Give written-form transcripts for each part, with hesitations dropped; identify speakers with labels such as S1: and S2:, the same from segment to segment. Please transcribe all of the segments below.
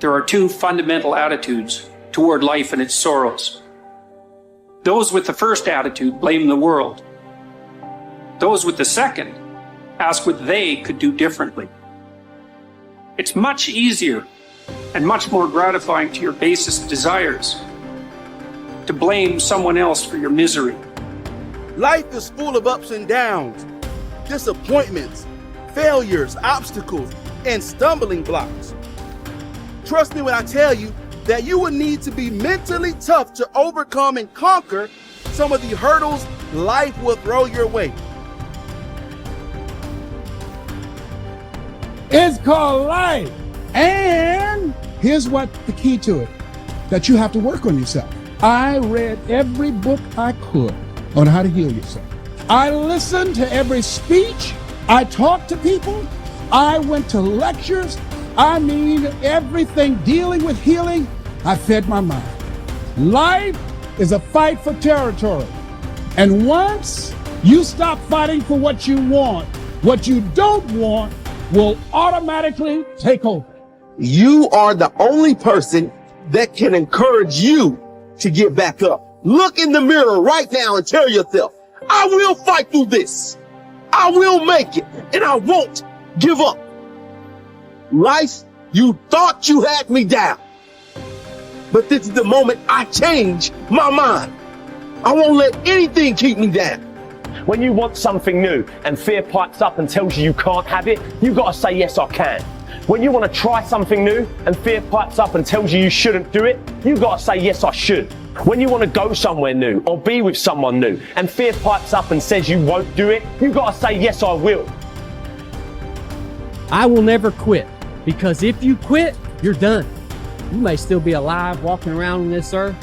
S1: there are two fundamental attitudes toward life and its sorrows. Those with the first attitude blame the world. Those with the second ask what they could do differently. It's much easier and much more gratifying to your basest desires to blame someone else for your misery.
S2: Life is full of ups and downs, disappointments, failures, obstacles, and stumbling blocks. Trust me when I tell you that you will need to be mentally tough to overcome and conquer some of the hurdles life will throw your way.
S3: It's called life. And here's what the key to it, that you have to work on yourself. I read every book I could on how to heal yourself. I listened to every speech. I talked to people. I went to lectures. I mean, everything dealing with healing, I fed my mind. Life is a fight for territory. And once you stop fighting for what you want, what you don't want will automatically take over.
S2: You are the only person that can encourage you to get back up. Look in the mirror right now and tell yourself, I will fight through this. I will make it, and I won't give up. Life, you thought you had me down. But this is the moment I change my mind. I won't let anything keep me down.
S4: When you want something new and fear pipes up and tells you can't have it, you gotta say, yes, I can. When you want to try something new and fear pipes up and tells you shouldn't do it, you gotta say, yes, I should. When you want to go somewhere new or be with someone new and fear pipes up and says you won't do it, you gotta say, yes, I will.
S5: I will never quit, because if you quit, you're done. You may still be alive walking around on this earth.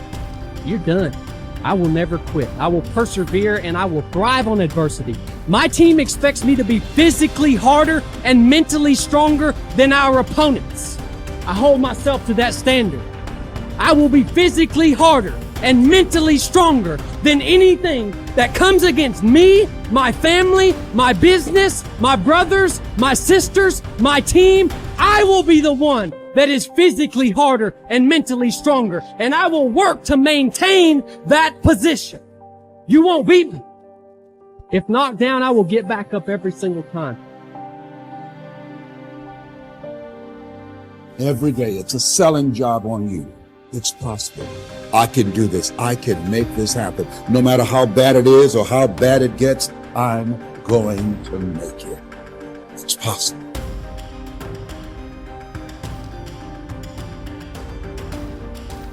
S5: You're done. I will never quit. I will persevere and I will thrive on adversity. My team expects me to be physically harder and mentally stronger than our opponents. I hold myself to that standard. I will be physically harder and mentally stronger than anything that comes against me, my family, my business, my brothers, my sisters, my team. I will be the one that is physically harder and mentally stronger, and I will work to maintain that position. You won't beat me. If knocked down, I will get back up every single time.
S3: Every day, it's a selling job on you. It's possible. I can do this. I can make this happen. No matter how bad it is or how bad it gets, I'm going to make it. It's possible.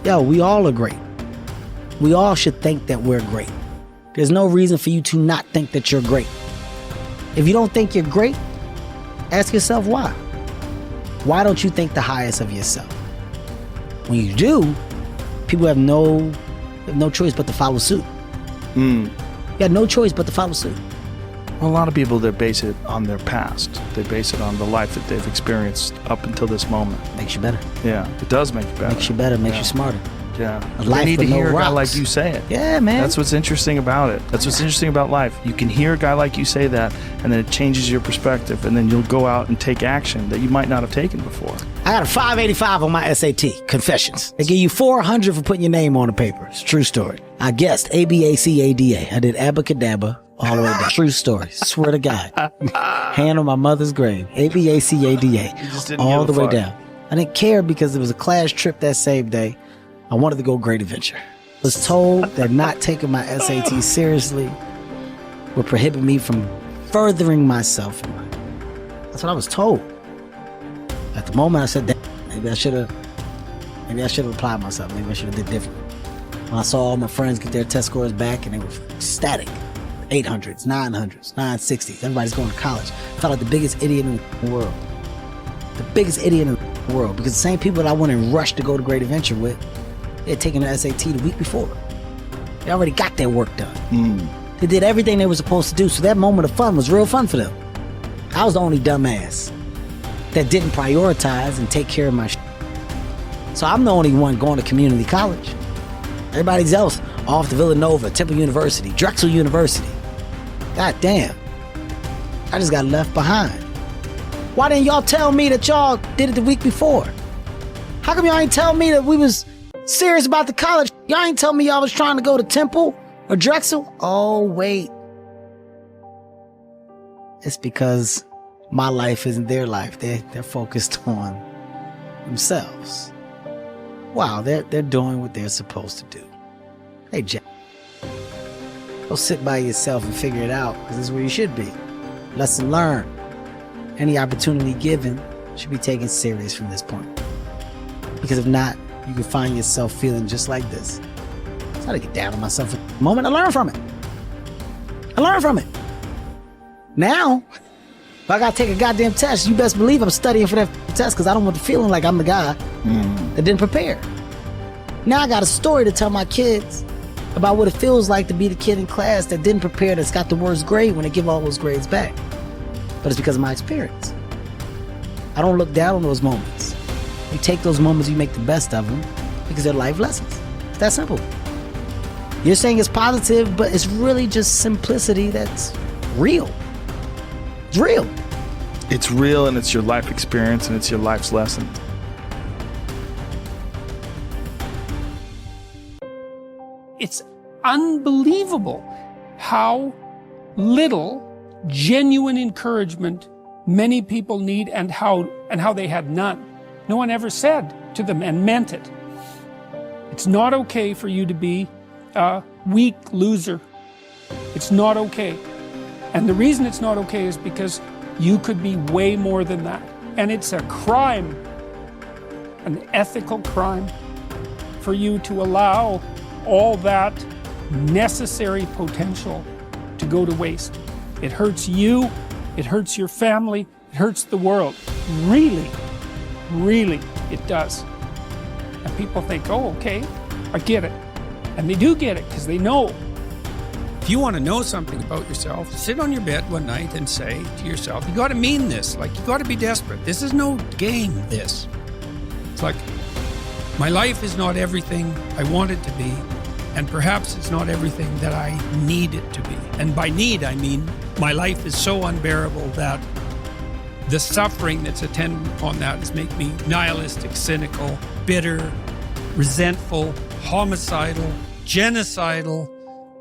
S6: Yo, we all are great. We all should think that we're great. There's no reason for you to not think that you're great. If you don't think you're great, ask yourself why. Why don't you think the highest of yourself? When you do, people have no choice but to follow suit. You got no choice but to follow suit.
S7: Well, a lot of people, they base it on their past. They base it on the life that they've experienced up until this moment.
S6: Makes you better.
S7: Yeah, it does make you better.
S6: Makes you better, makes you smarter.
S7: Yeah.
S6: A
S7: You
S6: life
S7: need to
S6: with no
S7: hear a guy
S6: rocks.
S7: like you say it.
S6: Yeah, man.
S7: That's what's interesting about it. That's what's interesting about life. You can hear a guy like you say that, and then it changes your perspective, and then you'll go out and take action that you might not have taken before.
S6: I got a 585 on my SAT, Confessions. They give you 400 for putting your name on the paper. It's a true story. I guessed ABACADA. I did abacadabra all the way down. True story. Swear to God. Hand on my mother's grave. ABACADA. All the way down. I didn't care because it was a class trip that same day. I wanted to go Great Adventure. I was told that not taking my SAT seriously would prohibit me from furthering myself. That's what I was told. At the moment, I said, maybe I should have applied myself. Maybe I should have did different. When I saw all my friends get their test scores back and they were ecstatic. 800s, 900s, 960s. Everybody's going to college. I felt like the biggest idiot in the world. The biggest idiot in the world. Because the same people that I went and rushed to go to Great Adventure with, they had taken the SAT the week before. They already got their work done. They did everything they were supposed to do. So that moment of fun was real fun for them. I was the only dumbass that didn't prioritize and take care of my shit. So I'm the only one going to community college. Everybody else off to Villanova, Temple University, Drexel University. God damn. I just got left behind. Why didn't y'all tell me that y'all did it the week before? How come y'all ain't tell me that we was serious about the college? Y'all ain't tell me y'all was trying to go to Temple or Drexel? Oh, wait. It's because my life isn't their life. They're focused on themselves. Wow, they're doing what they're supposed to do. Hey, Jack. Go sit by yourself and figure it out, because this is where you should be. Lesson learned. Any opportunity given should be taken serious from this point. Because if not, you can find yourself feeling just like this. I try to get down on myself at the moment. I learn from it. Now, if I gotta take a goddamn test, you best believe I'm studying for that test, because I don't want the feeling like I'm the guy that didn't prepare. Now I got a story to tell my kids about what it feels like to be the kid in class that didn't prepare, that's got the worst grade when they give all those grades back. But it's because of my experience. I don't look down on those moments. You take those moments, you make the best of them, because they're life lessons. It's that simple. You're saying it's positive, but it's really just simplicity that's real. It's real.
S7: It's real, and it's your life experience, and it's your life's lesson.
S1: It's unbelievable how little genuine encouragement many people need, and how they had none. No one ever said to them and meant it. It's not okay for you to be a weak loser. It's not okay. And the reason it's not okay is because you could be way more than that. And it's a crime, an ethical crime, for you to allow all that necessary potential to go to waste. It hurts you, it hurts your family, it hurts the world. Really, really, it does. And people think, oh, okay, I get it. And they do get it, because they know. If you want to know something about yourself, sit on your bed one night and say to yourself, you got to mean this. Like, you got to be desperate. This is no game, this. It's like, my life is not everything I want it to be, and perhaps it's not everything that I need it to be. And by need, I mean my life is so unbearable that the suffering that's attendant upon that is make me nihilistic, cynical, bitter, resentful, homicidal, genocidal,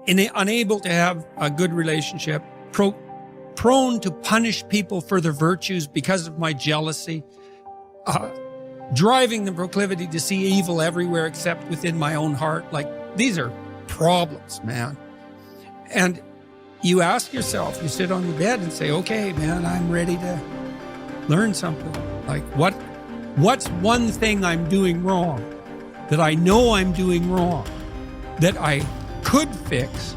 S1: unable to have a good relationship, prone to punish people for their virtues because of my jealousy, driving the proclivity to see evil everywhere except within my own heart. Like, these are problems, man. And you ask yourself, you sit on your bed and say, okay, man, I'm ready to learn something. Like, what's one thing I'm doing wrong that I know I'm doing wrong, that I could fix,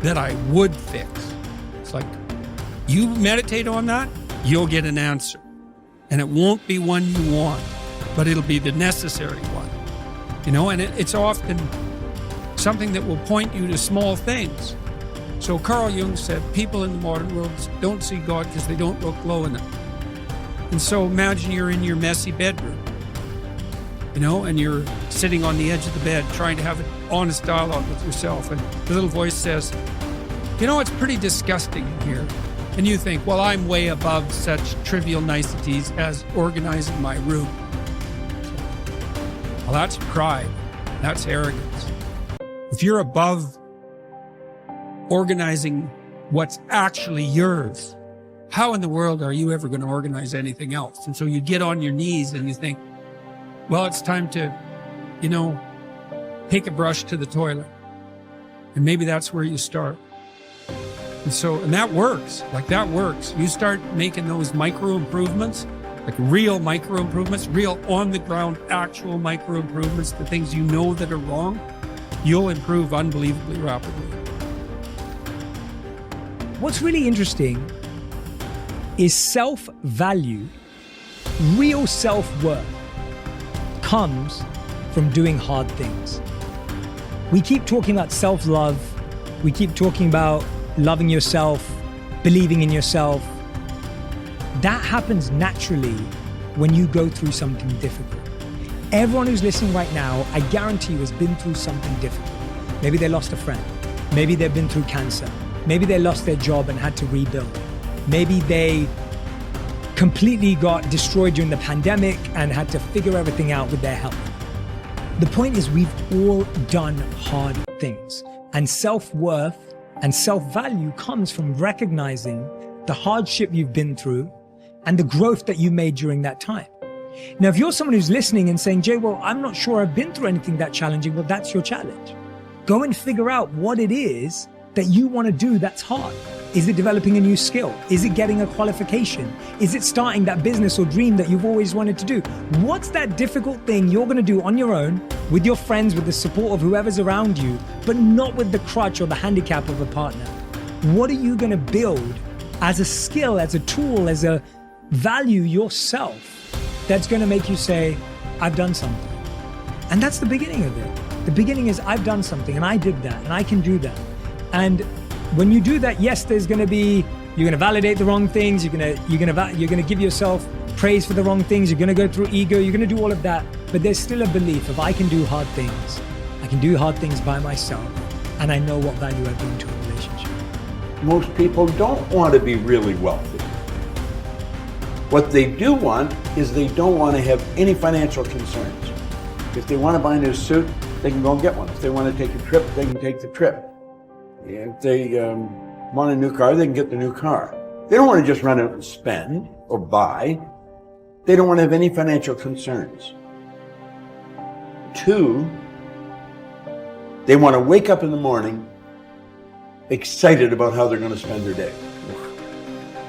S1: that I would fix? It's like, you meditate on that, you'll get an answer. And it won't be one you want, but it'll be the necessary one. You know, and it's often something that will point you to small things. So Carl Jung said, people in the modern world don't see God because they don't look low enough. And so imagine you're in your messy bedroom, you know, and you're sitting on the edge of the bed trying to have an honest dialogue with yourself. And the little voice says, you know, it's pretty disgusting in here. And you think, well, I'm way above such trivial niceties as organizing my room. Well, that's pride. That's arrogance. If you're above organizing what's actually yours, how in the world are you ever going to organize anything else? And so you get on your knees and you think, well, it's time to, you know, take a brush to the toilet. And maybe that's where you start. And that works. Like, that works. You start making those micro improvements, like real micro improvements, real on the ground, actual micro improvements, the things you know that are wrong, you'll improve unbelievably rapidly.
S8: What's really interesting is self-value, real self-worth, comes from doing hard things. We keep talking about self-love. We keep talking about loving yourself, believing in yourself. That happens naturally when you go through something difficult. Everyone who's listening right now, I guarantee you, has been through something difficult. Maybe they lost a friend. Maybe they've been through cancer. Maybe they lost their job and had to rebuild. Maybe they completely got destroyed during the pandemic and had to figure everything out with their health. The point is, we've all done hard things, and self-worth and self-value comes from recognizing the hardship you've been through and the growth that you made during that time. Now, if you're someone who's listening and saying, Jay, well, I'm not sure I've been through anything that challenging, well, that's your challenge. Go and figure out what it is that you want to do that's hard. Is it developing a new skill? Is it getting a qualification? Is it starting that business or dream that you've always wanted to do? What's that difficult thing you're going to do on your own, with your friends, with the support of whoever's around you, but not with the crutch or the handicap of a partner? What are you going to build as a skill, as a tool, as a value yourself that's going to make you say, I've done something? And that's the beginning of it. The beginning is, I've done something and I did that and I can do that. And when you do that, yes, there's going to be, you're going to validate the wrong things. You're going to give yourself praise for the wrong things. You're going to go through ego. You're going to do all of that. But there's still a belief of, I can do hard things. I can do hard things by myself. And I know what value I bring to a relationship.
S9: Most people don't want to be really wealthy. What they do want is they don't want to have any financial concerns. If they want to buy a new suit, they can go and get one. If they want to take a trip, they can take the trip. If they want a new car, they can get the new car. They don't want to just run out and spend or buy. They don't want to have any financial concerns. 2, they want to wake up in the morning excited about how they're going to spend their day.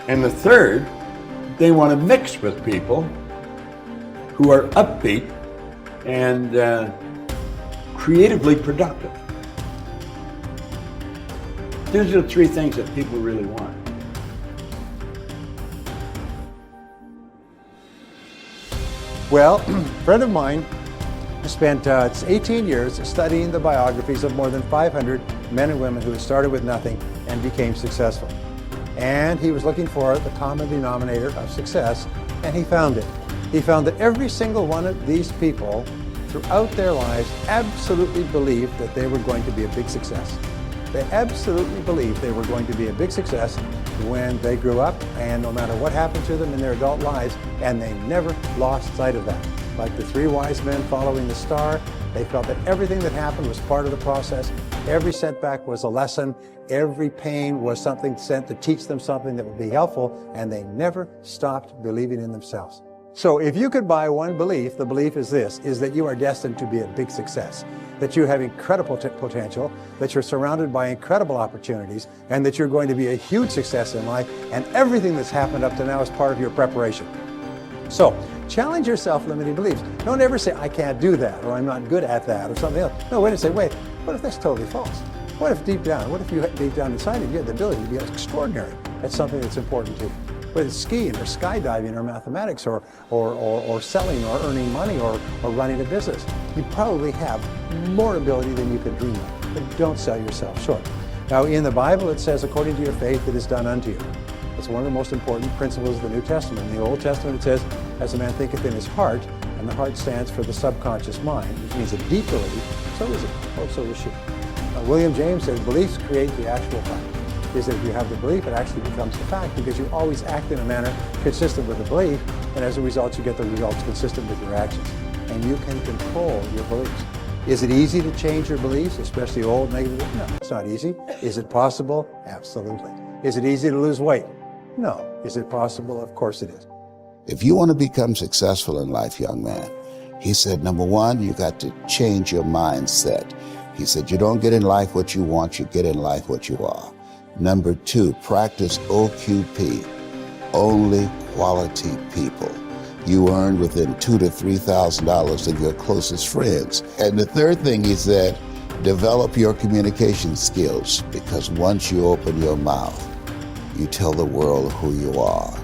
S9: And the 3rd, they want to mix with people who are upbeat and creatively productive. These are the 3 things that people really want.
S10: Well, a friend of mine spent 18 years studying the biographies of more than 500 men and women who had started with nothing and became successful. And he was looking for the common denominator of success, and he found it. He found that every single one of these people throughout their lives absolutely believed that they were going to be a big success. They absolutely believed they were going to be a big success when they grew up, and no matter what happened to them in their adult lives, and they never lost sight of that. Like the 3 wise men following the star, they felt that everything that happened was part of the process. Every setback was a lesson. Every pain was something sent to teach them something that would be helpful, and they never stopped believing in themselves. So if you could buy one belief, the belief is this, is that you are destined to be a big success, that you have incredible potential, that you're surrounded by incredible opportunities, and that you're going to be a huge success in life, and everything that's happened up to now is part of your preparation. So challenge your self-limiting beliefs. Don't ever say, I can't do that, or I'm not good at that, or something else. No, wait and say, wait, what if that's totally false? What if deep down inside of you have the ability to be extraordinary at something that's important to you? Whether it's skiing or skydiving or mathematics or selling or earning money or running a business. You probably have more ability than you could dream of, but don't sell yourself short. Now in the Bible it says, according to your faith it is done unto you. It's one of the most important principles of the New Testament. In the Old Testament it says, as a man thinketh in his heart, and the heart stands for the subconscious mind, which means a deep belief, so is it, or so is she. William James says, beliefs create the actual fact. Is that if you have the belief, it actually becomes the fact, because you always act in a manner consistent with the belief, and as a result, you get the results consistent with your actions. And you can control your beliefs. Is it easy to change your beliefs, especially old negative? No, it's not easy. Is it possible? Absolutely. Is it easy to lose weight? No. Is it possible? Of course it is.
S11: If you want to become successful in life, young man, he said, number 1, you got to change your mindset. He said, you don't get in life what you want, you get in life what you are. Number 2, practice OQP, only quality people. You earn within $2,000 to $3,000 of your closest friends. And the 3rd thing he said, develop your communication skills, because once you open your mouth, you tell the world who you are.